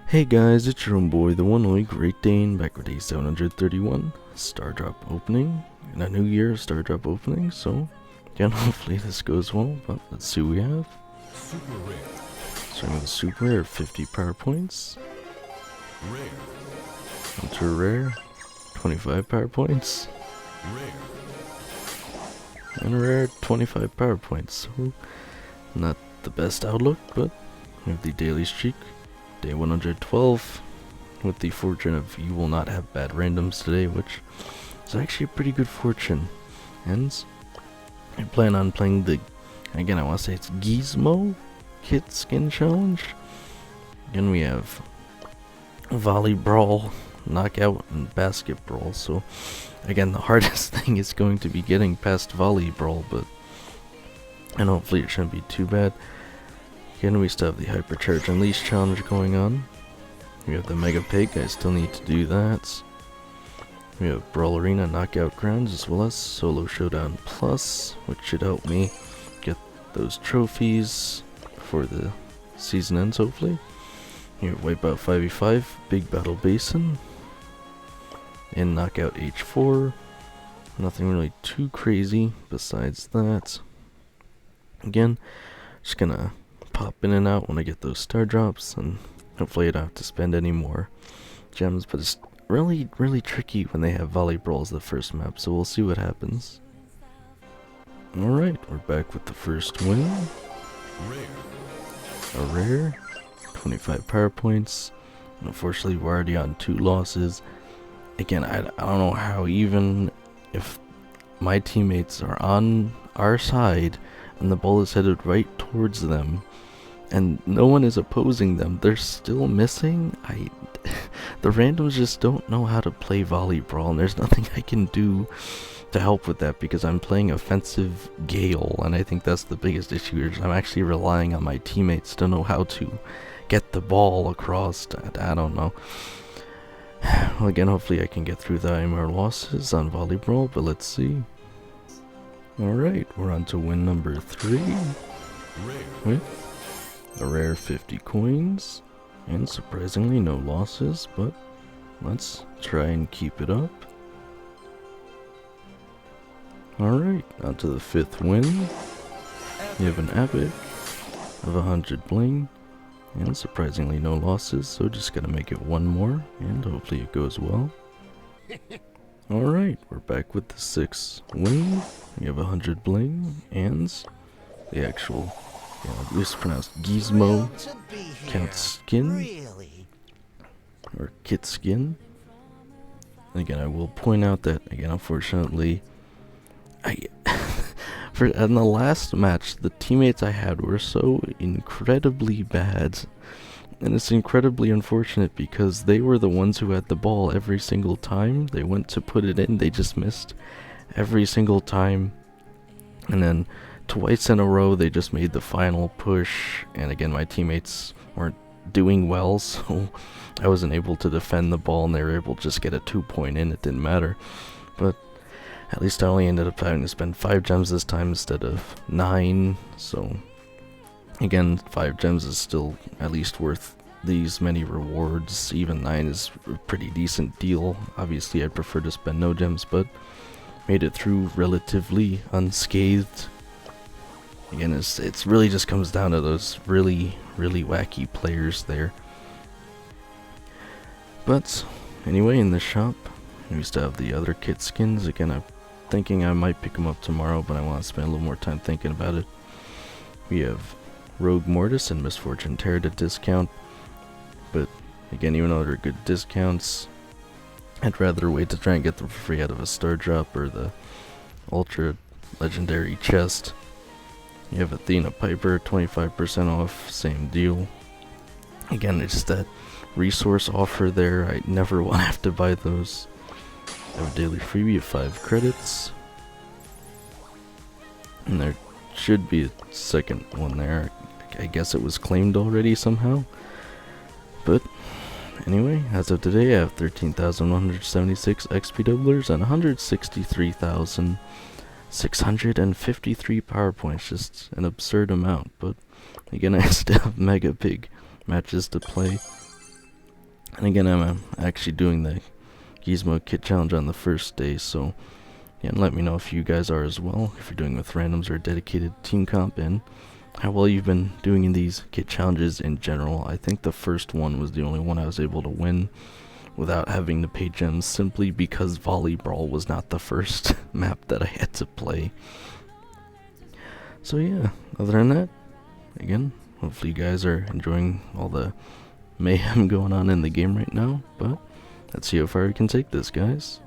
Hey guys, it's your own boy, the one only Great Dane, back with day 731, Star Drop opening, and a new year Star Drop opening, so again, hopefully this goes well, but let's see what we have. Super rare. Starting with a super rare, 50 power points, Rare. ultra rare, 25 power points, Rare. and a rare, 25 power points, so not the best outlook, but we have the daily streak. Day 112, with the fortune of you will not have bad randoms today, which is actually a pretty good fortune. And I plan on playing the, again I want to say it's Guismo Kit skin challenge. Again we have volley brawl, knockout, and basket brawl, so again the hardest thing is going to be getting past volley brawl, and hopefully it shouldn't be too bad. Again, we still have the Hypercharge Unleash challenge going on. We have the Mega Pig, I still need to do that. We have Brawl Arena Knockout Grounds as well as Solo Showdown Plus, which should help me get those trophies before the season ends, hopefully. We have Wipeout 5v5, Big Battle Basin, and Knockout H4. Nothing really too crazy besides that. Again, just gonna pop in and out when I get those star drops, and hopefully I don't have to spend any more gems, but it's really tricky when they have volley brawl as the first map, so we'll see what happens. Alright, we're back with the first win. Rare. A rare, 25 power points, and unfortunately we're already on 2 losses. Again, I don't know how, even if my teammates are on our side and the ball is headed right towards them and no one is opposing them, they're still missing. The randoms just don't know how to play volley brawl, and there's nothing I can do to help with that because I'm playing offensive Gale, and I think that's the biggest issue here. I'm actually relying on my teammates to know how to get the ball across. I don't know. Well, again, hopefully I can get through the IMR losses on volley brawl, but let's see. Alright, we're on to win number 3. Rare. With a rare 50 coins, and surprisingly no losses, but let's try and keep it up. Alright, on to the 5th win. You have an epic of 100 bling, and surprisingly no losses, so just gotta make it one more, and hopefully it goes well. Alright, we're back with the 6th win. You have 100 bling, and the actual, at least pronounced Guismo Kit skin, or Kit skin. And again, I will point out that, again, unfortunately, in the last match, the teammates I had were so incredibly bad, and it's incredibly unfortunate because they were the ones who had the ball every single time they went to put it in. They just missed every single time, and then twice in a row they just made the final push, and again my teammates weren't doing well, so I wasn't able to defend the ball, and they were able to just get a 2-point in. It didn't matter, but at least I only ended up having to spend 5 gems this time instead of 9, so again 5 gems is still at least worth these many rewards. Even 9 is a pretty decent deal. Obviously I'd prefer to spend no gems, but made it through relatively unscathed. Again, it's really just comes down to those really wacky players there. But anyway, in the shop we still have the other kit skins. Again, I'm thinking I might pick them up tomorrow, but I want to spend a little more time thinking about it. We have Rogue Mortis and Misfortune Terror at discount, but again, even though they're good discounts, I'd rather wait to try and get them for free out of a star drop or the ultra legendary chest. You have Athena Piper, 25% off, same deal. Again, it's that resource offer there. I never want to have to buy those. I have a daily freebie of 5 credits, and there should be a second one there. I guess it was claimed already somehow, but anyway, as of today I have 13,176 XP doublers and 163,653 power points. Just an absurd amount, but again I still have mega big matches to play. And again, I'm actually doing the Guismo Kit challenge on the first day, so yeah, and let me know if you guys are as well, if you're doing with randoms or dedicated team comp, and how well you've been doing in these kit challenges in general. I think the first one was the only one I was able to win without having to pay gems, simply because Volleyball was not the first map that I had to play. So yeah, other than that, again, hopefully you guys are enjoying all the mayhem going on in the game right now, but let's see how far we can take this, guys.